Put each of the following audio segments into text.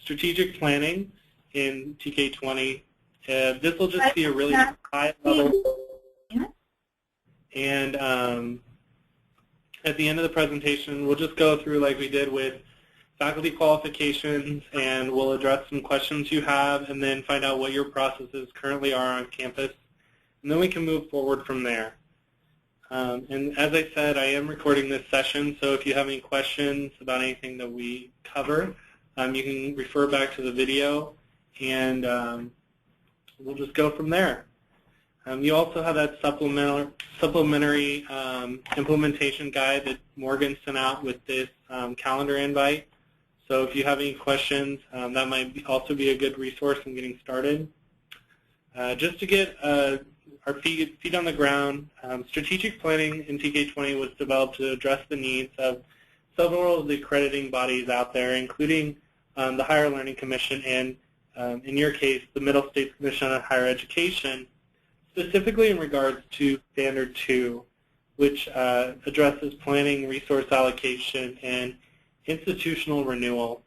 strategic planning in TK20. This will just be a really high level. And at the end of the presentation, we'll just go through like we did with faculty qualifications, and we'll address some questions you have and then find out what your processes currently are on campus. And then we can move forward from there. And as I said, I am recording this session, so if you have any questions about anything that we cover, you can refer back to the video, and we'll just go from there. You also have that supplementary implementation guide that Morgan sent out with this calendar invite. So if you have any questions, that might also be a good resource in getting started. Just to get our feet on the ground, strategic planning in TK20 was developed to address the needs of several of the accrediting bodies out there, including the Higher Learning Commission and, in your case, the Middle States Commission on Higher Education, specifically in regards to Standard 2, which addresses planning, resource allocation, and institutional renewal.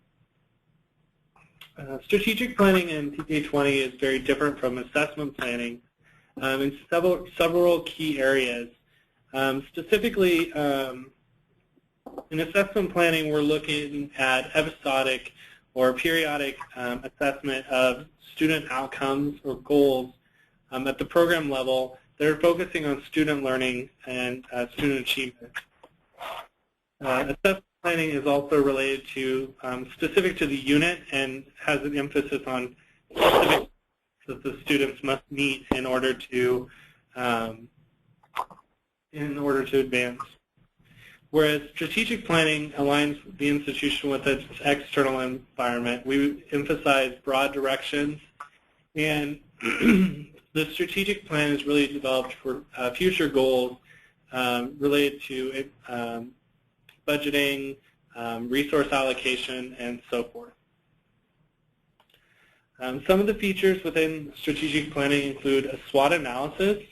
Strategic planning in TK20 is very different from assessment planning in several key areas. Specifically, in assessment planning, we're looking at episodic or periodic assessment of student outcomes or goals at the program level that are focusing on student learning and student achievement. Assessment planning is also related to, specific to the unit, and has an emphasis on specific that the students must meet in order to advance. Whereas strategic planning aligns the institution with its external environment. We emphasize broad directions, and the strategic plan is really developed for future goals related to budgeting, resource allocation, and so forth. Some of the features within strategic planning include a SWOT analysis.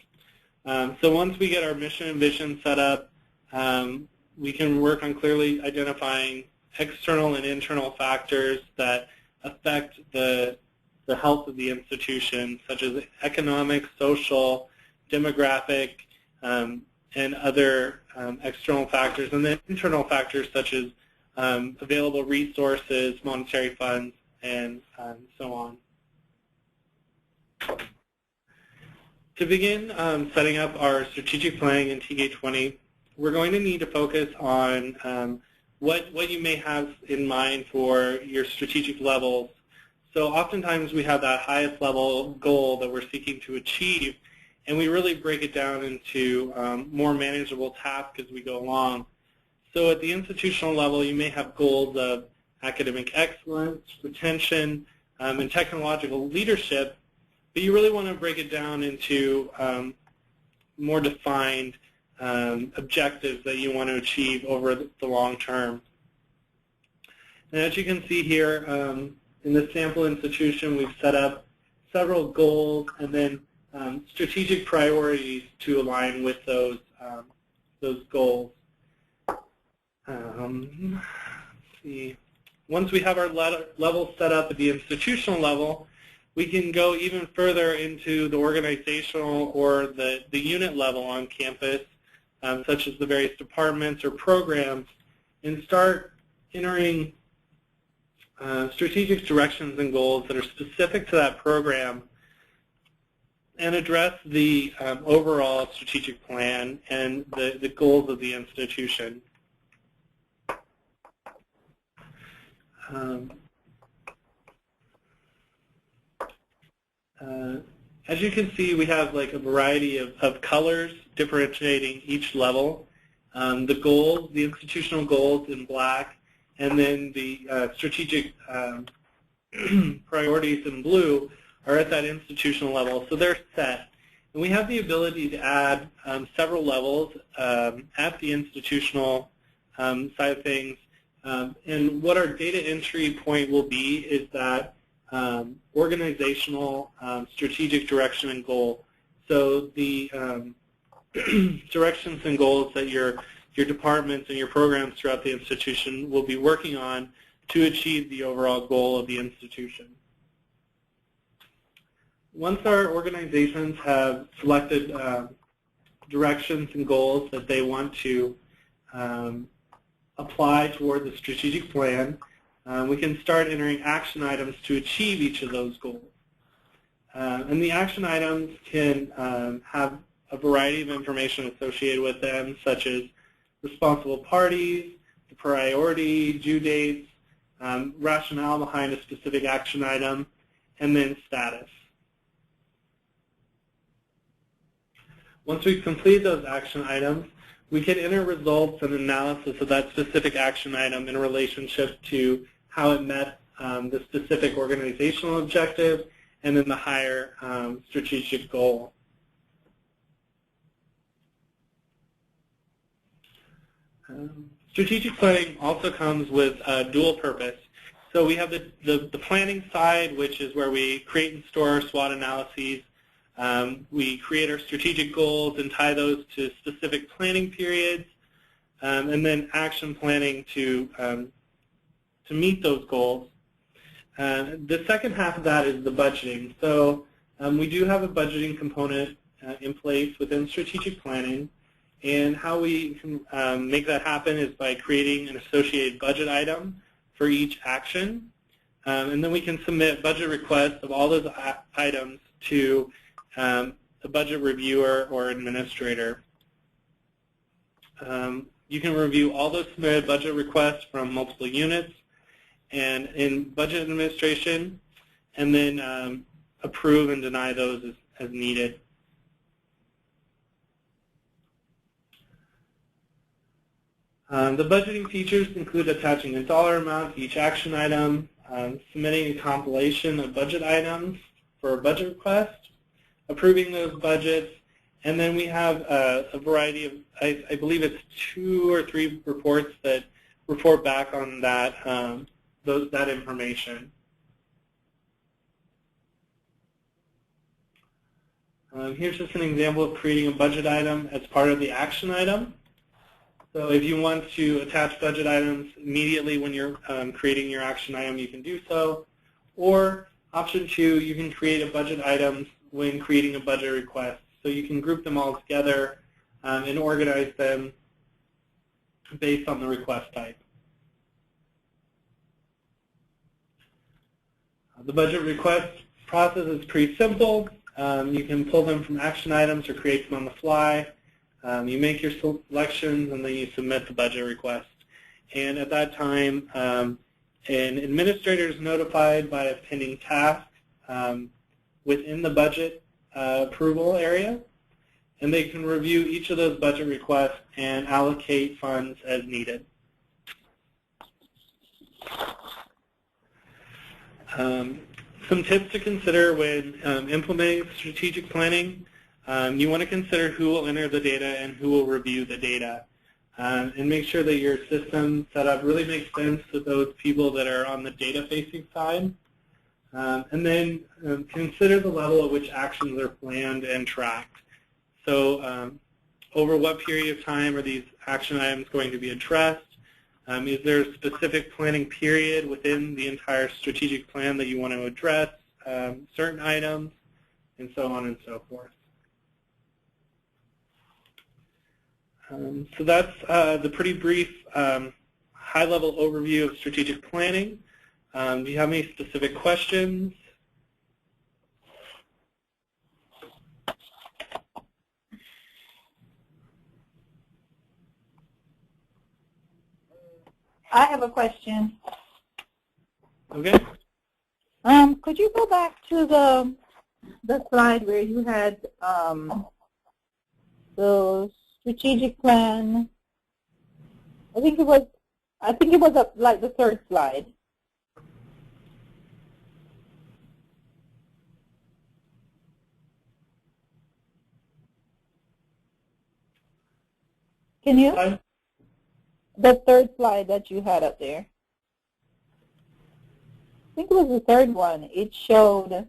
So once we get our mission and vision set up, we can work on clearly identifying external and internal factors that affect the health of the institution, such as economic, social, demographic, and other external factors, and then internal factors such as available resources, monetary funds, and so on. To begin setting up our strategic planning in TK20, we're going to need to focus on what you may have in mind for your strategic levels. So oftentimes we have that highest level goal that we're seeking to achieve, and we really break it down into more manageable tasks as we go along. So at the institutional level, you may have goals of academic excellence, retention, and technological leadership, but you really want to break it down into more defined objectives that you want to achieve over the long term. And as you can see here, in the sample institution, we've set up several goals and then strategic priorities to align with those goals. Let's see. Once we have our levels set up at the institutional level, we can go even further into the organizational or the unit level on campus, such as the various departments or programs, and start entering strategic directions and goals that are specific to that program and address the overall strategic plan and the goals of the institution. As you can see, we have like a variety of colors differentiating each level. The goals, the institutional goals in black, and then the strategic priorities in blue are at that institutional level, so they're set. And we have the ability to add several levels at the institutional side of things. And what our data entry point will be is that organizational strategic direction and goal. So the directions and goals that your departments and your programs throughout the institution will be working on to achieve the overall goal of the institution. Once our organizations have selected directions and goals that they want to apply toward the strategic plan, we can start entering action items to achieve each of those goals. And the action items can have a variety of information associated with them, such as responsible parties, the priority, due dates, rationale behind a specific action item, and then status. Once we've completed those action items, we can enter results and analysis of that specific action item in relationship to how it met the specific organizational objective and then the higher strategic goal. Strategic planning also comes with dual purpose. So we have the planning side, which is where we create and store our SWOT analyses. We create our strategic goals and tie those to specific planning periods, and then action planning to meet those goals. The second half of that is the budgeting. So we do have a budgeting component in place within strategic planning, and how we can make that happen is by creating an associated budget item for each action, and then we can submit budget requests of all those items to a budget reviewer or administrator. You can review all those submitted budget requests from multiple units and in budget administration, and then approve and deny those as needed. The budgeting features include attaching a dollar amount to each action item, submitting a compilation of budget items for a budget request, approving those budgets, and then we have a variety of, I believe it's 2 or 3 reports that report back on that, that information. Here's just an example of creating a budget item as part of the action item. So if you want to attach budget items immediately when you're creating your action item, you can do so. Or option 2, you can create a budget item when creating a budget request. So you can group them all together and organize them based on the request type. The budget request process is pretty simple. You can pull them from action items or create them on the fly. You make your selections and then you submit the budget request. And at that time, an administrator is notified by a pending task within the budget approval area, and they can review each of those budget requests and allocate funds as needed. Some tips to consider when implementing strategic planning. You want to consider who will enter the data and who will review the data. And make sure that your system setup really makes sense to those people that are on the data-facing side. And then consider the level at which actions are planned and tracked. So over what period of time are these action items going to be addressed? Is there a specific planning period within the entire strategic plan that you want to address certain items, and so on and so forth? So that's the pretty brief high-level overview of strategic planning. Do you have any specific questions? I have a question. Okay. Could you go back to the slide where you had the strategic plan? I think it was like the third slide. Can you? The third slide that you had up there. I think it was the third one. It showed,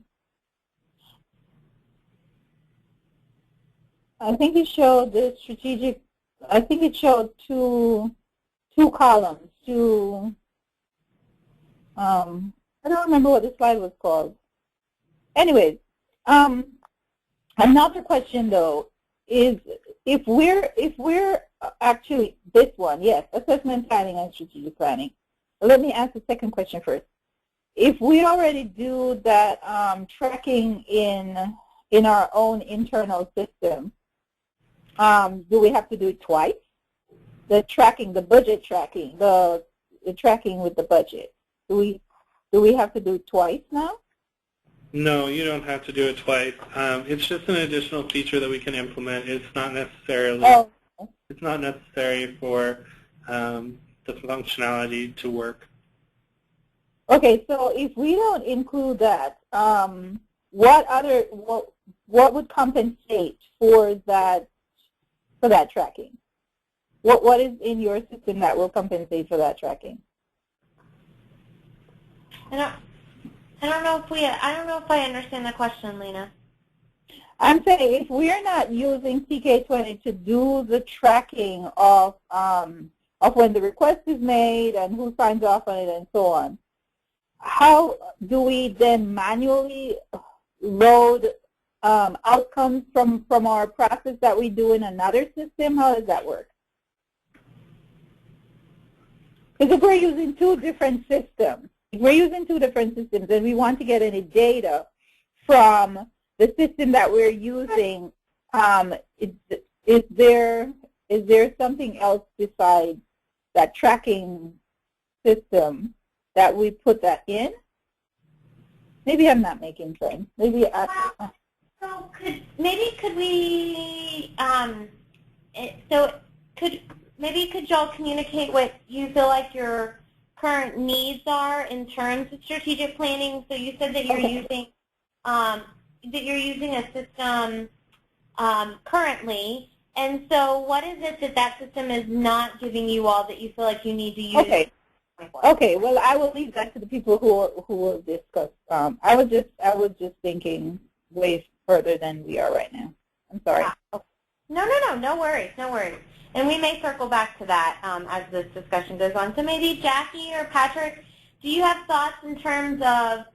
I think it showed the strategic, I think it showed two columns, two I don't remember what the slide was called. Anyways, another question though is if we're actually this one, yes, assessment planning and strategic planning. Let me ask the second question first. If we already do that tracking in our own internal system, do we have to do it twice? The tracking, the budget tracking, the tracking with the budget. Do we have to do it twice now? No, you don't have to do it twice. It's just an additional feature that we can implement. It's not necessarily. Oh. It's not necessary for the functionality to work. Okay, so if we don't include that, what would compensate for that tracking? What is in your system that will compensate for that tracking? I don't know if I understand the question, Lena. I'm saying if we're not using TK20 to do the tracking of when the request is made and who signs off on it and so on, how do we then manually load outcomes from our process that we do in another system? How does that work? Because if we're using two different systems, and we want to get any data from the system that we're using, is there something else besides that tracking system that we put that in? Maybe I'm not making sense. Maybe So could y'all communicate what you feel like your current needs are in terms of strategic planning? So you said that you're using a system currently, and so what is it that system is not giving you all that you feel like you need to use? Okay. Okay. Well, I will leave that to the people who will discuss. I was just thinking way further than we are right now. I'm sorry. No worries. And we may circle back to that as this discussion goes on. So maybe Jackie or Patrick, do you have thoughts in terms of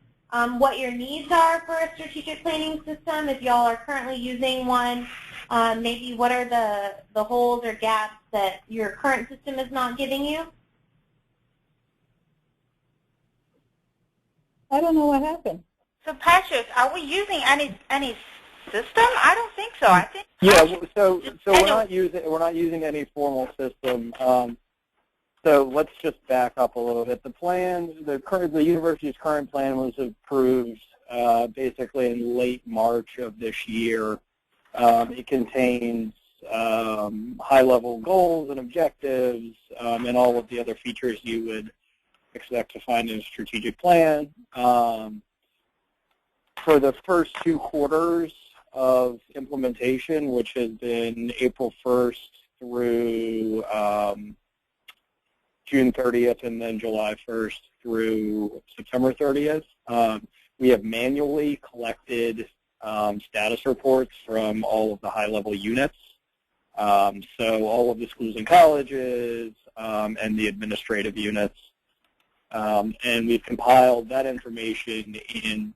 what your needs are for a strategic planning system? If y'all are currently using one, maybe what are the holes or gaps that your current system is not giving you? I don't know what happened. So Patrick, are we using any system? I don't think so. I think so we're not using any formal system. So let's just back up a little bit. The university's current plan was approved basically in late March of this year. It contains high-level goals and objectives and all of the other features you would expect to find in a strategic plan. For the first 2 quarters of implementation, which has been April 1st through June 30th and then July 1st through September 30th, we have manually collected status reports from all of the high-level units. So all of the schools and colleges and the administrative units. And we've compiled that information in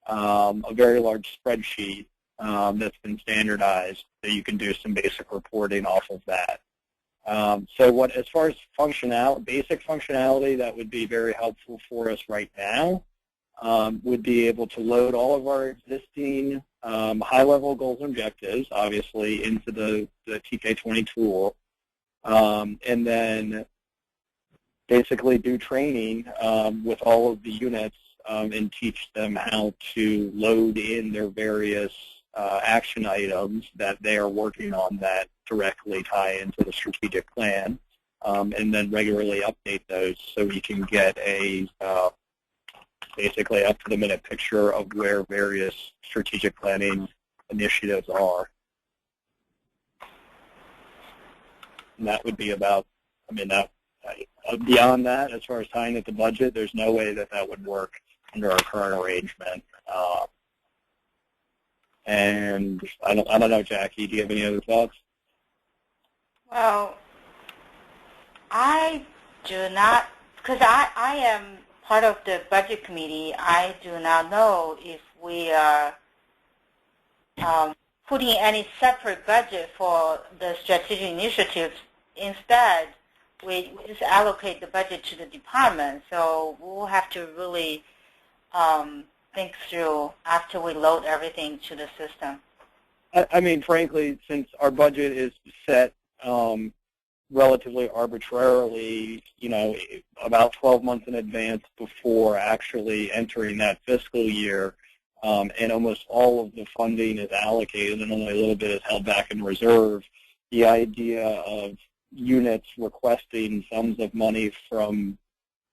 a very large spreadsheet that's been standardized, so you can do some basic reporting off of that. So as far as basic functionality that would be very helpful for us right now would be able to load all of our existing high-level goals and objectives, obviously, into the TK20 tool, and then basically do training with all of the units and teach them how to load in their various action items that they are working on that directly tie into the strategic plan, and then regularly update those so we can get a basically up-to-the-minute picture of where various strategic planning initiatives are. And that would be about, beyond that, as far as tying it to budget, there's no way that would work under our current arrangement. And I don't know, Jackie, do you have any other thoughts? Well, I do not, because I am part of the budget committee, I do not know if we are putting any separate budget for the strategic initiatives. Instead, we just allocate the budget to the department. So we'll have to really think through after we load everything to the system. I mean, frankly, since our budget is set relatively arbitrarily, about 12 months in advance before actually entering that fiscal year, and almost all of the funding is allocated and only a little bit is held back in reserve, the idea of units requesting sums of money from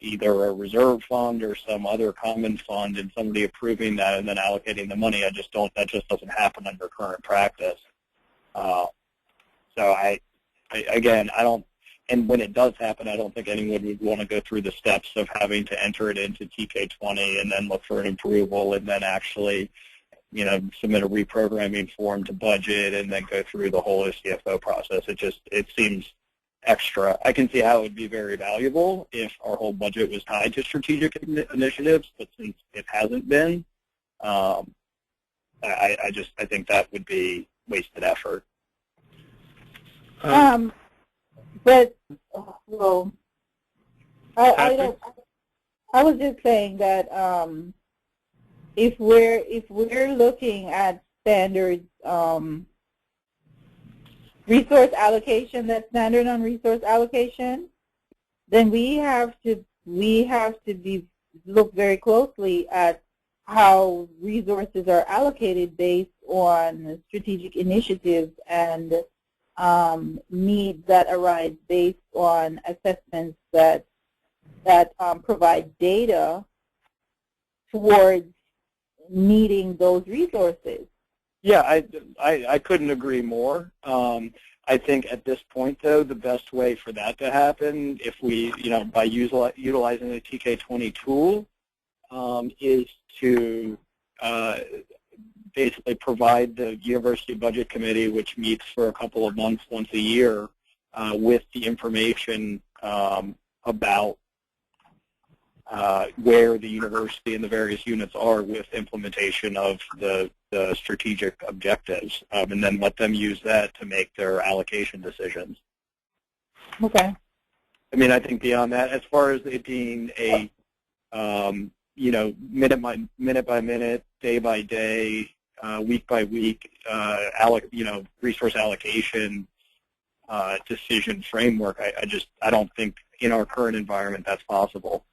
either a reserve fund or some other common fund and somebody approving that and then allocating the money, that just doesn't happen under current practice. So again, I don't, and when it does happen, I don't think anyone would want to go through the steps of having to enter it into TK20 and then look for an approval and then actually, submit a reprogramming form to budget and then go through the whole CFO process. It seems extra. I can see how it would be very valuable if our whole budget was tied to strategic initiatives, but since it hasn't been, I think that would be wasted effort. But well, I was just saying that if we're looking at standard resource allocation, that's standard on resource allocation, then we have to look very closely at how resources are allocated based on strategic initiatives and needs that arise based on assessments that provide data towards meeting those resources. Yeah, I couldn't agree more. I think at this point, though, the best way for that to happen, if we, by utilizing the TK20 tool, is to basically provide the University Budget Committee, which meets for a couple of months once a year, with the information about where the university and the various units are with implementation of the strategic objectives, and then let them use that to make their allocation decisions. Okay. I mean, I think beyond that, as far as it being a, minute by minute, day by day, week by week, resource allocation decision framework, I don't think in our current environment that's possible.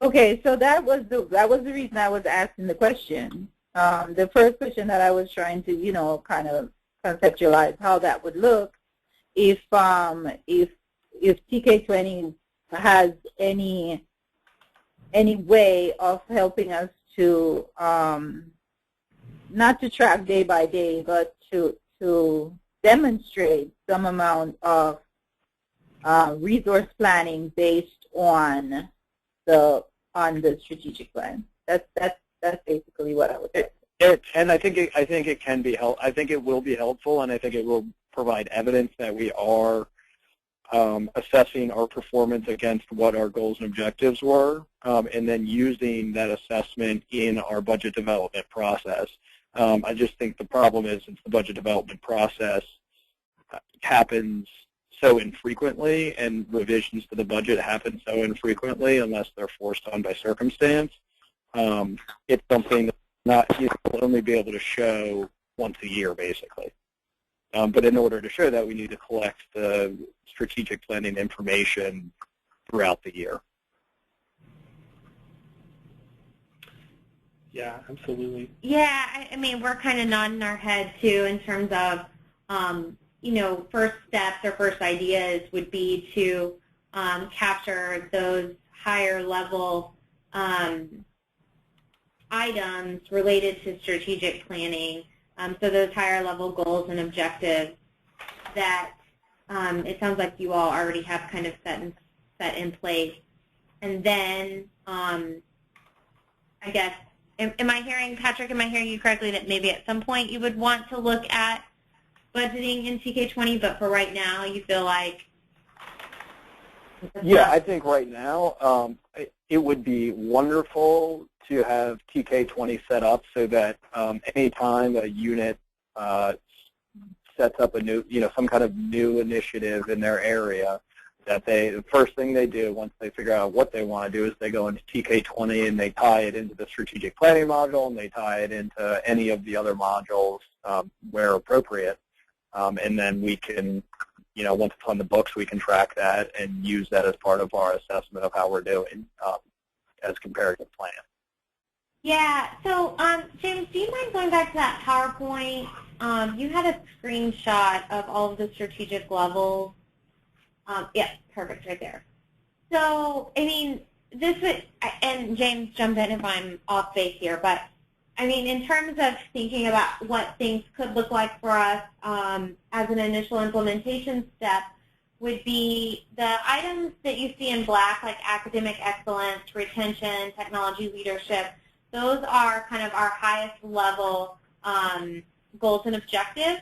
Okay, so that was the reason I was asking the question. The first question that I was trying to, kind of conceptualize how that would look if TK20 has any way of helping us to not to track day by day, but to demonstrate some amount of resource planning based on the strategic plan. That's basically what I would say. And I think it can be I think it will be helpful, and I think it will provide evidence that we are assessing our performance against what our goals and objectives were, and then using that assessment in our budget development process. I just think the problem is, since the budget development process happens so infrequently, and revisions to the budget happen so infrequently unless they're forced on by circumstance, it's something that we'll only be able to show once a year, basically. But in order to show that, we need to collect the strategic planning information throughout the year. Yeah, absolutely. Yeah, I mean, we're kind of nodding our head, too, in terms of, first steps or first ideas would be to capture those higher level items related to strategic planning, so those higher level goals and objectives that it sounds like you all already have kind of set in place. And then I guess, am I hearing, Patrick, am I hearing you correctly that maybe at some point you would want to look at budgeting in TK20, but for right now you feel like? Yeah, I think right now, it would be wonderful to have TK20 set up so that anytime a unit sets up a new, some kind of new initiative in their area, that the first thing they do once they figure out what they want to do is they go into TK20 and they tie it into the strategic planning module and they tie it into any of the other modules where appropriate. And then we can, once it's on the books, we can track that and use that as part of our assessment of how we're doing as compared to plan. Yeah, so James, do you mind going back to that PowerPoint? You had a screenshot of all of the strategic levels. Yeah, perfect, right there. So, I mean, this would, and James, jump in if I'm off base here, but I mean, in terms of thinking about what things could look like for us as an initial implementation step, would be the items that you see in black, like academic excellence, retention, technology leadership. Those are kind of our highest level goals and objectives.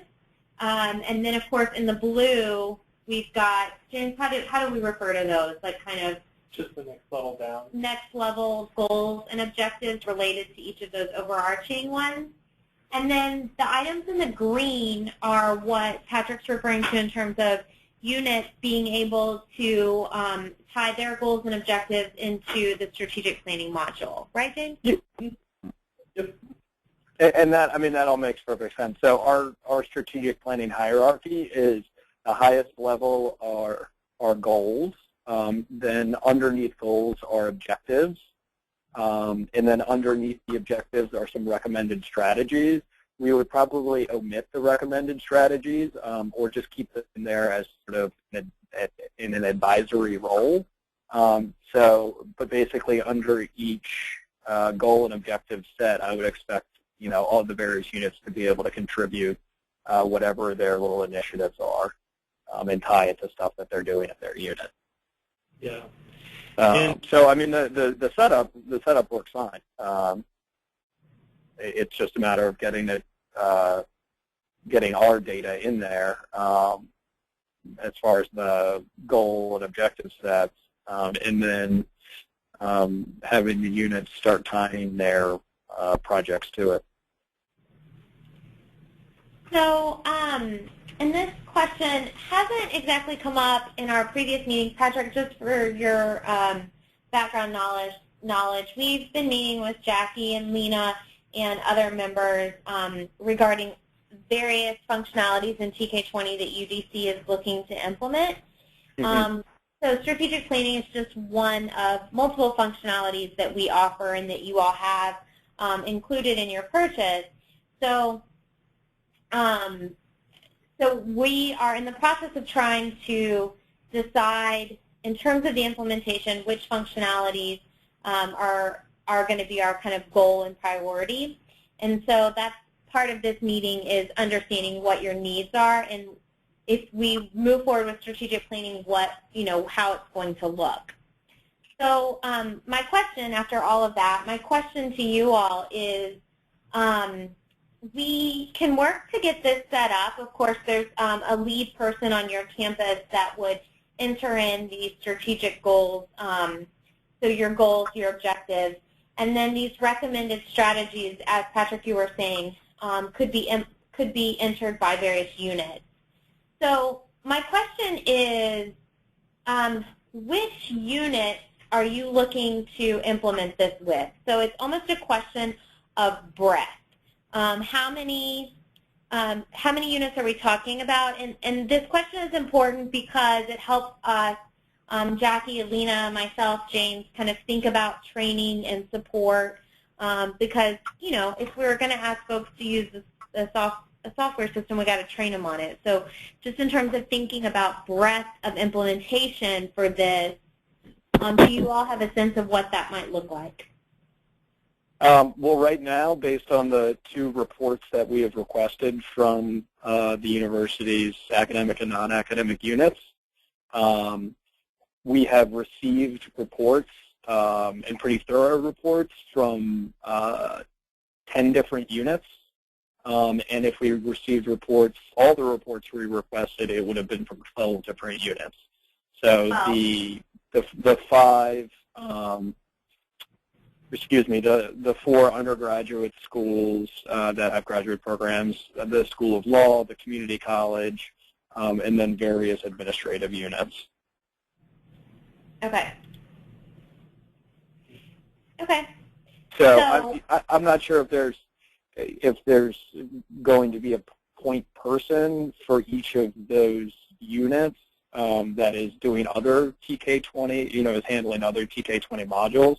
And then, of course, in the blue, we've got, James, how do we refer to those? Like kind of just the next level down. Next level goals and objectives related to each of those overarching ones. And then the items in the green are what Patrick's referring to in terms of units being able to tie their goals and objectives into the strategic planning module. Right, James? Yep. And that, I mean, that all makes perfect sense. So our strategic planning hierarchy is the highest level are goals. Then underneath goals are objectives. And then underneath the objectives are some recommended strategies. We would probably omit the recommended strategies or just keep them in there as sort of in an advisory role. But basically under each goal and objective set, I would expect, all the various units to be able to contribute whatever their little initiatives are and tie it to stuff that they're doing at their unit. Yeah. So I mean, the setup works fine. It's just a matter of getting our data in there as far as the goal and objective sets, and then having the units start tying their projects to it. So, and this question hasn't exactly come up in our previous meetings. Patrick, just for your background knowledge, we've been meeting with Jackie and Lena and other members regarding various functionalities in TK20 that UDC is looking to implement. Mm-hmm. So strategic planning is just one of multiple functionalities that we offer and that you all have included in your purchase. So, so we are in the process of trying to decide, in terms of the implementation, which functionalities are going to be our kind of goal and priority. And so that's part of this meeting, is understanding what your needs are, and if we move forward with strategic planning, how it's going to look. So my question, after all of that, my question to you all is, we can work to get this set up. Of course, there's a lead person on your campus that would enter in these strategic goals, so your goals, your objectives, and then these recommended strategies, as Patrick, you were saying, could be entered by various units. So my question is, which units are you looking to implement this with? So it's almost a question of breadth. How many units are we talking about? And this question is important because it helps us, Jackie, Alina, myself, James, kind of think about training and support, because, if we're going to ask folks to use a software system, we got to train them on it. So just in terms of thinking about breadth of implementation for this, do you all have a sense of what that might look like? Well, right now, based on the 2 reports that we have requested from the university's academic and non-academic units, we have received reports, and pretty thorough reports, from 10 different units. And if we received reports, all the reports we requested, it would have been from 12 different units. So wow. the 5 the 4 undergraduate schools that have graduate programs, the School of Law, the community college, and then various administrative units. Okay. Okay. So I'm not sure if there's going to be a point person for each of those units that is doing other TK20, is handling other TK20 modules.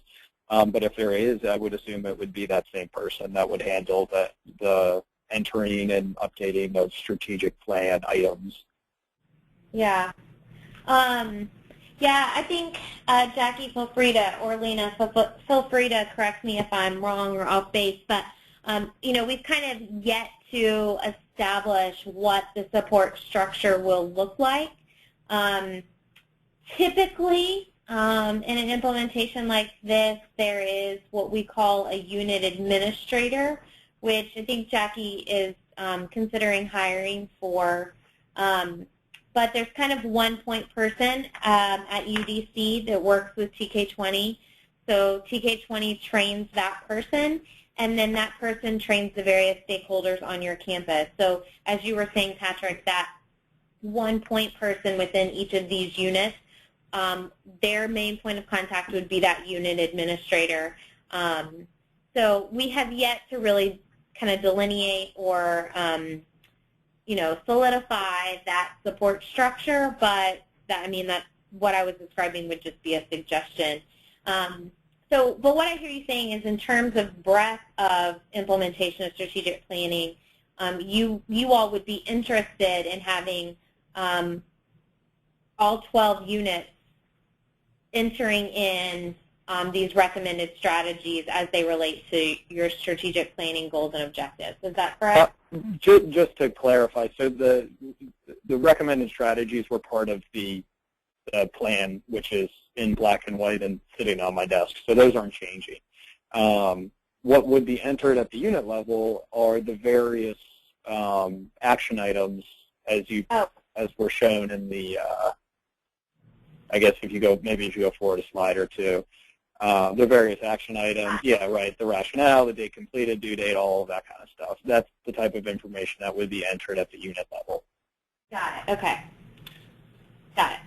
But if there is, I would assume it would be that same person that would handle the entering and updating of strategic plan items. Yeah. Yeah, I think, Jackie, feel free to, or Lena, feel free to correct me if I'm wrong or off base, but, we've kind of yet to establish what the support structure will look like. Typically, in an implementation like this, there is what we call a unit administrator, which I think Jackie is considering hiring for. But there's kind of one point person at UDC that works with TK20. So TK20 trains that person, and then that person trains the various stakeholders on your campus. So as you were saying, Patrick, that one point person within each of these units, their main point of contact would be that unit administrator. So we have yet to really kind of delineate or solidify that support structure, but that what I was describing would just be a suggestion. But what I hear you saying is in terms of breadth of implementation of strategic planning, you all would be interested in having all 12 units entering in these recommended strategies as they relate to your strategic planning goals and objectives. Is that correct? Just to clarify, so the recommended strategies were part of the plan, which is in black and white and sitting on my desk. So those aren't changing. What would be entered at the unit level are the various action items as were shown in the. I guess if you go forward a slide or two. The various action items, yeah, right, the rationale, the date completed, due date, all of that kind of stuff. That's the type of information that would be entered at the unit level. Got it, okay. Got it.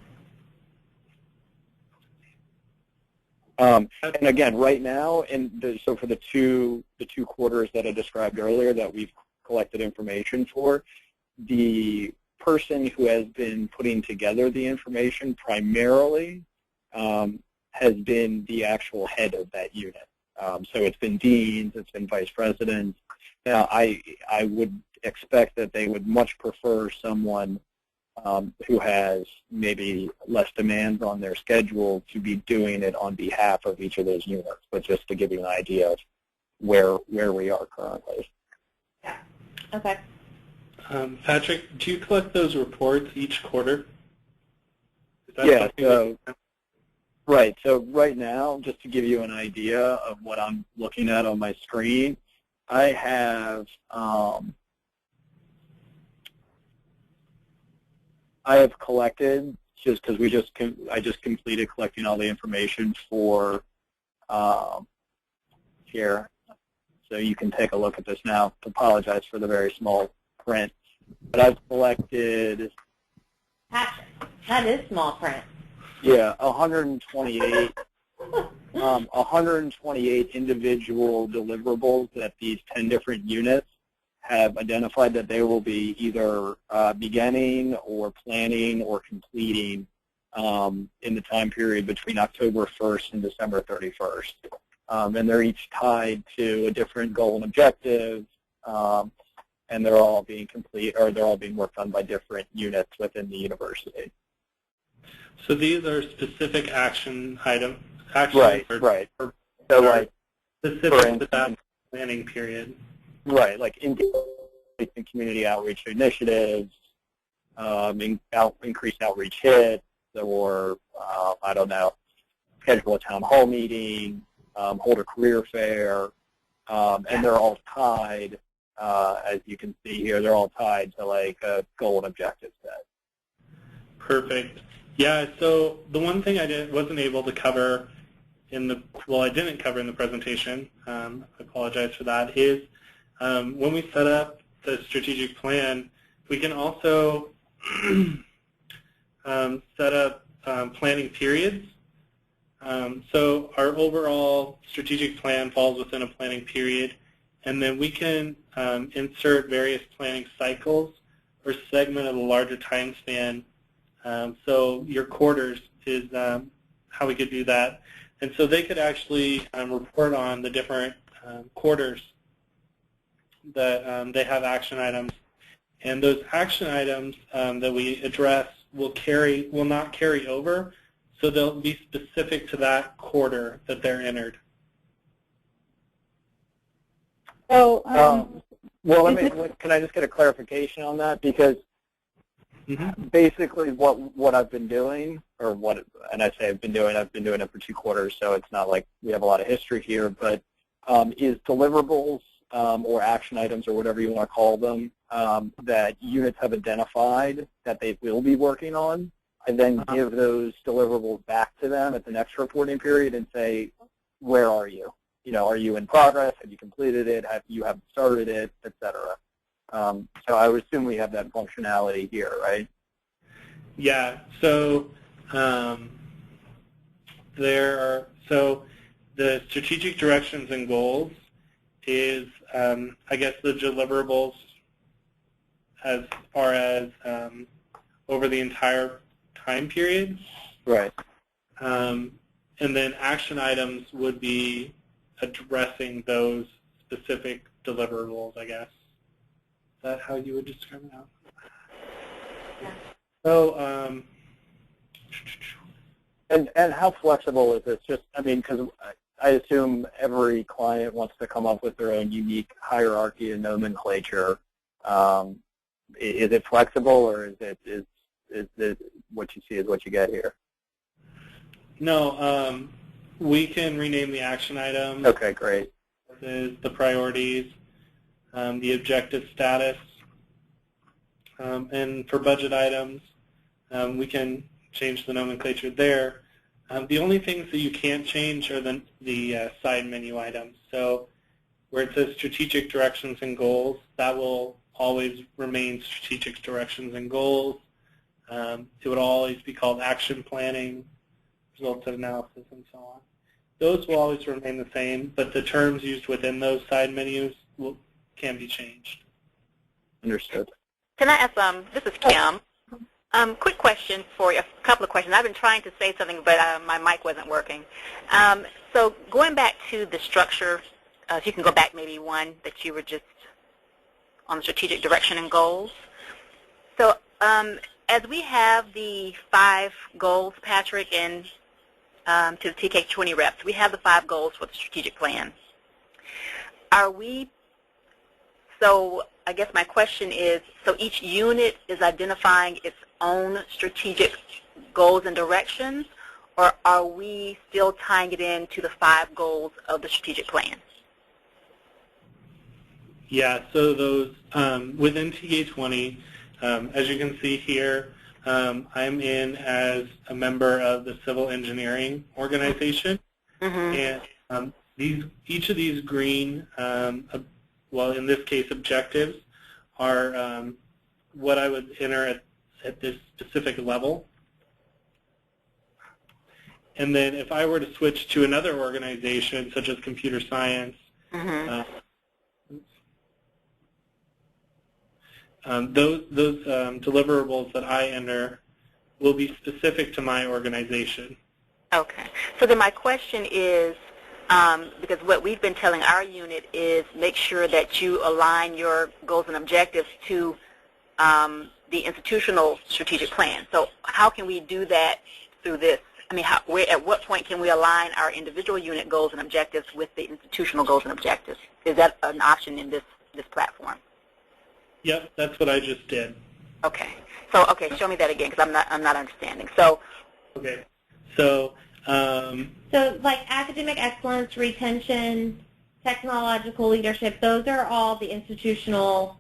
And again, right now, so for the two quarters that I described earlier that we've collected information for, the person who has been putting together the information primarily has been the actual head of that unit. So it's been deans, it's been vice presidents. Now, I would expect that they would much prefer someone who has maybe less demands on their schedule to be doing it on behalf of each of those units, but just to give you an idea of where we are currently. Yeah, okay. Patrick, do you collect those reports each quarter? Yeah, so, right. So right now, just to give you an idea of what I'm looking at on my screen, I have collected, just because I just completed collecting all the information for here. So you can take a look at this now. I apologize for the very small print. But I've collected... Patrick, that is small print. Yeah, 128 individual deliverables that these 10 different units have identified that they will be either beginning or planning or completing in the time period between October 1st and December 31st. And they're each tied to a different goal and objective, and they're all being worked on by different units within the university. So these are specific action items. Right. So like specific to that planning period. Right, like in community outreach initiatives, increased outreach hits, or I don't know, schedule a town hall meeting, hold a career fair, and they're all tied. As you can see here, they're all tied to like a goal and objective set. Perfect. Yeah. So the one thing I wasn't able to cover I didn't cover in the presentation, I apologize for that, is when we set up the strategic plan, we can also set up planning periods. So our overall strategic plan falls within a planning period, and then we can insert various planning cycles or segment of a larger time span. So your quarters is how we could do that. And so they could actually report on the different quarters that they have action items. And those action items that we address will not carry over, so they'll be specific to that quarter that they're entered. So, well, can I just get a clarification on that? Because basically what I've been doing, and I say I've been doing it for 2 quarters, so it's not like we have a lot of history here, but is deliverables or action items or whatever you want to call them that units have identified that they will be working on, and then give those deliverables back to them at the next reporting period and say, where are you? Are you in progress? Have you completed it? Have you started it, et cetera? So I would assume we have that functionality here, right? Yeah. So the strategic directions and goals is, I guess, the deliverables as far as over the entire time period. Right. And then action items would be addressing those specific deliverables, I guess. Is that how you would describe it? Yeah. So, and how flexible is this? Just, because I assume every client wants to come up with their own unique hierarchy and nomenclature. Is it flexible, or is it what you see is what you get here? No, we can rename the action items. Okay, great. The priorities, the objective status, and for budget items, we can change the nomenclature there. The only things that you can't change are the side menu items. So where it says strategic directions and goals, that will always remain strategic directions and goals. It would always be called action planning, results of analysis, and so on. Those will always remain the same, but the terms used within those side menus can be changed. Understood. Can I ask, this is Kim. Quick question for you, a couple of questions. I've been trying to say something, but my mic wasn't working. So going back to the structure, if you can go back maybe one that you were just on the strategic direction and goals. So as we have the 5 goals, Patrick, and to the TK20 reps, we have the 5 goals for the strategic plan. So I guess my question is, so each unit is identifying its own strategic goals and directions, or are we still tying it into the 5 goals of the strategic plan? Yeah, so those within TK20, as you can see here, I'm in as a member of the civil engineering organization, and each of these green, well, in this case, objectives, are what I would enter at this specific level. And then if I were to switch to another organization, such as computer science, those deliverables that I enter will be specific to my organization. Okay. So then my question is, because what we've been telling our unit is make sure that you align your goals and objectives to the institutional strategic plan. So how can we do that through this? I mean, at what point can we align our individual unit goals and objectives with the institutional goals and objectives? Is that an option in this platform? Yep, that's what I just did. Okay. So, okay, show me that again, because I'm not understanding. So. Okay. So. So, like academic excellence, retention, technological leadership, those are all the institutional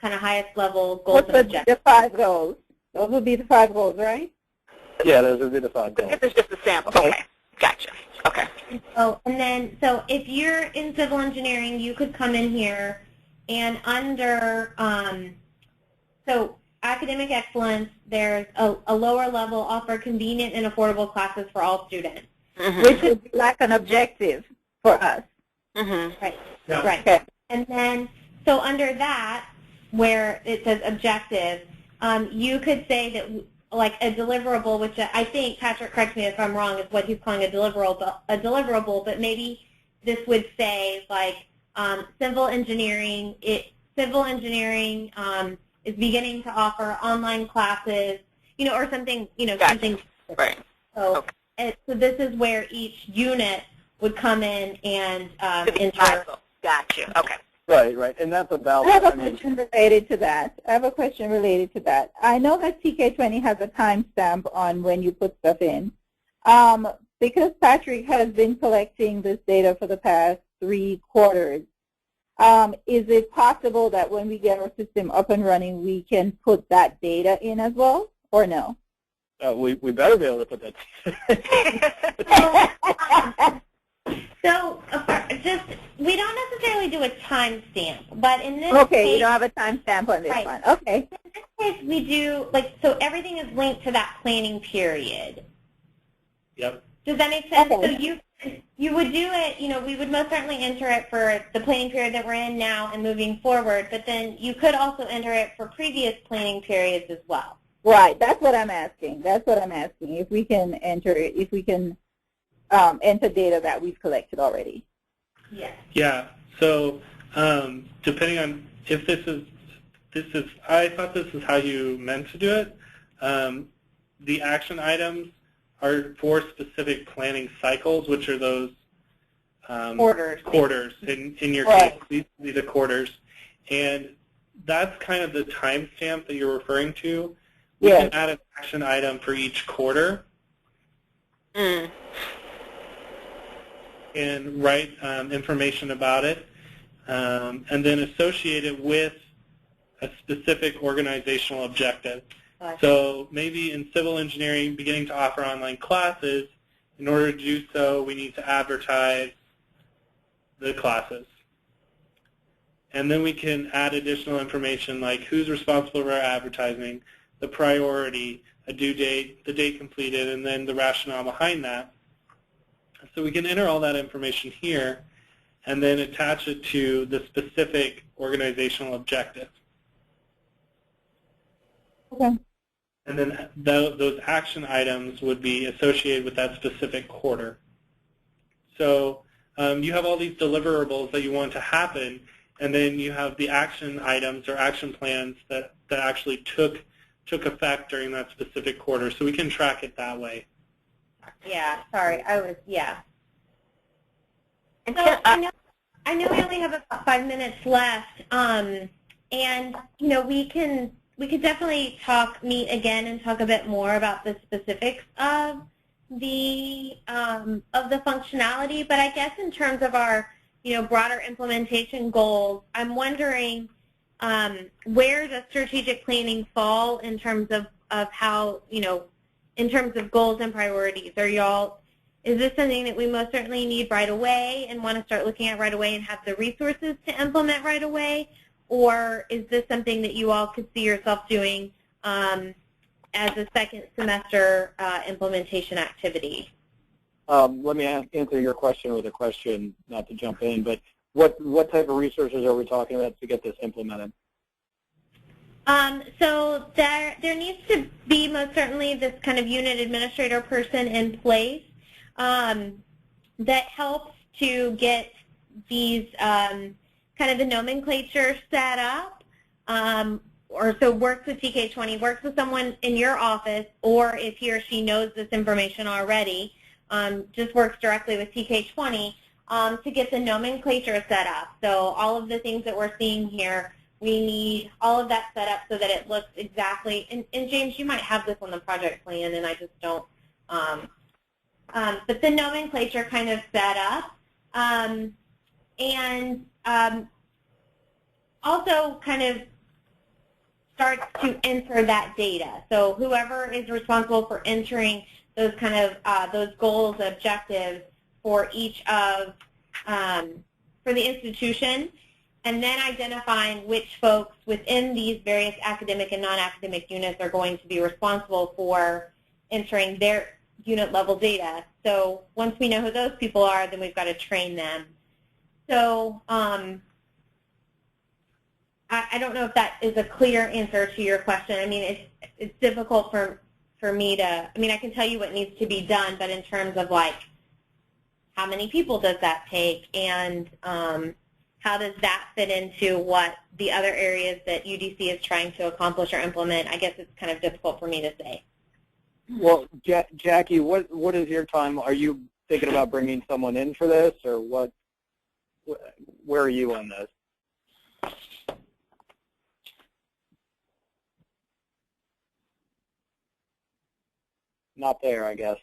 kind of highest level goals and objectives. The 5 goals. Those would be the 5 goals, right? Yeah, those would be the 5 goals. This is just a sample. Okay. Gotcha. Okay. Oh, and then, so if you're in civil engineering, you could come in here and under, so academic excellence, there's a lower level offer convenient and affordable classes for all students. Which would be like an objective for us. Right, Yeah. right. Okay. And then, so under that, where it says objective, you could say that, like a deliverable, which I think, Patrick, correct me if I'm wrong, is what he's calling a deliverable, but maybe this would say, like, civil engineering is beginning to offer online classes, you know, or something, you know, something. Right. So, so this is where each unit would come in and enter. Got you. Okay. Right, and that's about. I have a question related to that. I know that TK20 has a timestamp on when you put stuff in. Because Patrick has been collecting this data for the past 3 quarters, is it possible that when we get our system up and running, we can put that data in as well, or no? We better be able to put that. So, just, we don't necessarily do a timestamp, but in this Okay, case, you don't have a timestamp on this right. one. Okay. In this case, we do, like, so everything is linked to that planning period. Yep. Does that make sense? Okay. So you would do it, you know, we would most certainly enter it for the planning period that we're in now and moving forward, but then you could also enter it for previous planning periods as well. Right, that's what I'm asking. If we can enter it, if we can enter data that we've collected already. Yes. Yeah. So depending on if this is, I thought this is how you meant to do it. The action items are for specific planning cycles, which are those quarters. In your case, these would be the quarters. And that's kind of the timestamp that you're referring to. We can add an action item for each quarter. And write information about it, and then associate it with a specific organizational objective. So maybe in civil engineering, beginning to offer online classes, in order to do so, we need to advertise the classes. And then we can add additional information like who's responsible for our advertising, the priority, a due date, the date completed, and then the rationale behind that. So we can enter all that information here and then attach it to the specific organizational objective. Okay. And then those action items would be associated with that specific quarter. So you have all these deliverables that you want to happen, and then you have the action items or action plans that actually took effect during that specific quarter. So we can track it that way. Yeah, sorry, yeah. And So I know we only have about 5 minutes left, and you know we could definitely meet again and talk a bit more about the specifics of the functionality. But I guess in terms of our broader implementation goals, I'm wondering where does strategic planning fall in terms of how in terms of goals and priorities? Is this something that we most certainly need right away and want to start looking at right away and have the resources to implement right away? Or is this something that you all could see yourself doing as a second semester implementation activity? Let me answer your question with a question, not to jump in, but what type of resources are we talking about to get this implemented? So there needs to be most certainly this kind of unit administrator person in place that helps to get these kind of the nomenclature set up, or so works with TK20, works with someone in your office, or if he or she knows this information already, just works directly with TK20 to get the nomenclature set up. So all of the things that we're seeing here, we need all of that set up so that it looks exactly, and James, you might have this on the project plan, and I just don't, but the nomenclature kind of set up, and also kind of starts to enter that data. So whoever is responsible for entering those kind of those goals, objectives, for each of, for the institution, and then identifying which folks within these various academic and non-academic units are going to be responsible for entering their unit-level data. So once we know who those people are, then we've got to train them. So I don't know if that is a clear answer to your question. I mean, it's difficult for me to, I mean, I can tell you what needs to be done, but in terms of like how many people does that take, and how does that fit into what the other areas that UDC is trying to accomplish or implement, I guess it's kind of difficult for me to say. Well, Jackie, what is your time? Are you thinking about bringing someone in for this, or what? Where are you on this? Not there, I guess.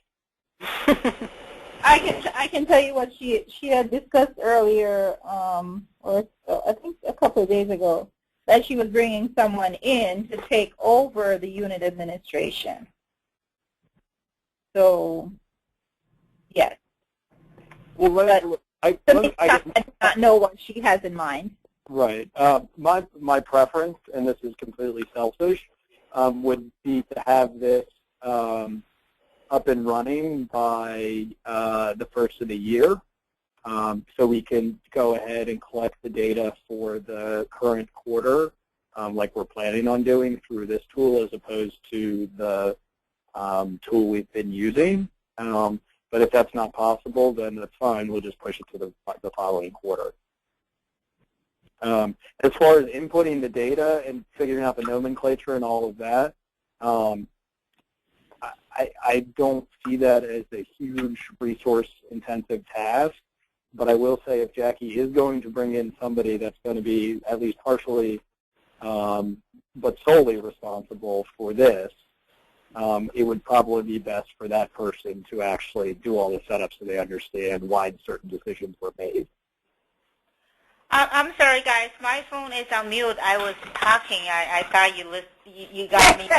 I can tell you what she had discussed earlier, or I think a couple of days ago, that she was bringing someone in to take over the unit administration. So, yes. Well, I do not know what she has in mind. Right. My preference, and this is completely selfish, would be to have this up and running by the first of the year, so we can go ahead and collect the data for the current quarter, like we're planning on doing through this tool, as opposed to the tool we've been using. But if that's not possible, then that's fine. We'll just push it to the following quarter. As far as inputting the data and figuring out the nomenclature and all of that, I don't see that as a huge resource-intensive task, but I will say if Jackie is going to bring in somebody that's going to be at least partially but solely responsible for this, it would probably be best for that person to actually do all the setup so they understand why certain decisions were made. I'm sorry, guys. My phone is on mute. I was talking. I thought you got me.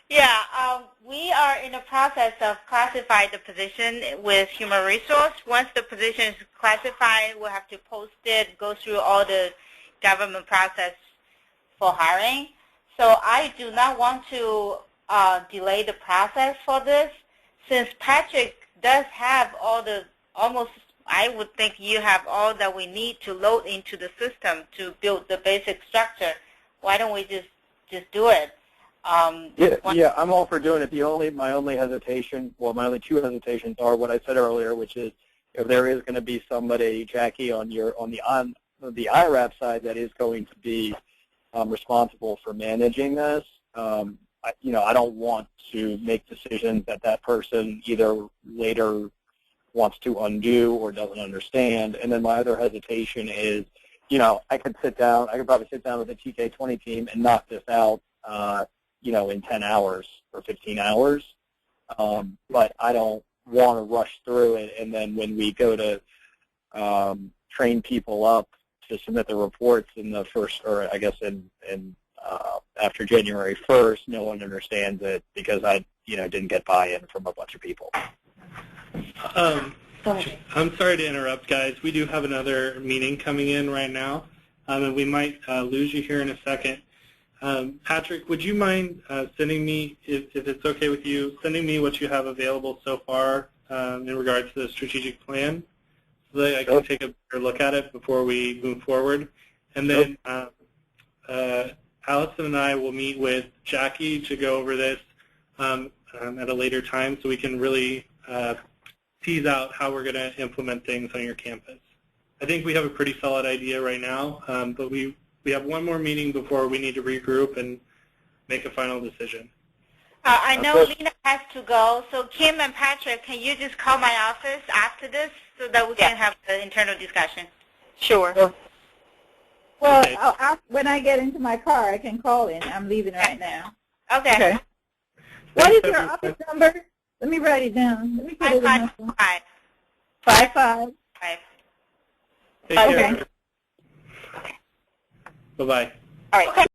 Yeah, we are in the process of classifying the position with human resource. Once the position is classified, we'll have to post it, go through all the government process for hiring. So I do not want to delay the process for this, since Patrick does have all the, almost, I would think you have all that we need to load into the system to build the basic structure. Why don't we just do it? Yeah, I'm all for doing it. My only hesitation, well, my only two hesitations are what I said earlier, which is if there is going to be somebody, Jackie, on the IRAP side that is going to be responsible for managing this. I don't want to make decisions that person either later wants to undo or doesn't understand. And then my other hesitation is, I could probably sit down with the TK20 team and knock this out, in 10 hours or 15 hours. But I don't want to rush through it, and then when we go to train people up to submit the reports in the first, or I guess after January 1st, no one understands it because I, didn't get buy-in from a bunch of people. I'm sorry to interrupt, guys. We do have another meeting coming in right now, and we might lose you here in a second. Patrick, would you mind sending me, if it's okay with you, sending me what you have available so far in regards to the strategic plan, so that I can take a better look at it before we move forward? And then Allison and I will meet with Jackie to go over this at a later time, so we can really tease out how we're going to implement things on your campus. I think we have a pretty solid idea right now, but we have one more meeting before we need to regroup and make a final decision. I know Lena has to go, so Kim and Patrick, can you just call my office after this so that we can have the internal discussion? Sure. Well, Okay. when I get into my car, I can call in. I'm leaving right now. Okay. What is your office number? Let me write it down. Let me put it in my phone. 55. Take care. Okay. Bye-bye. All right.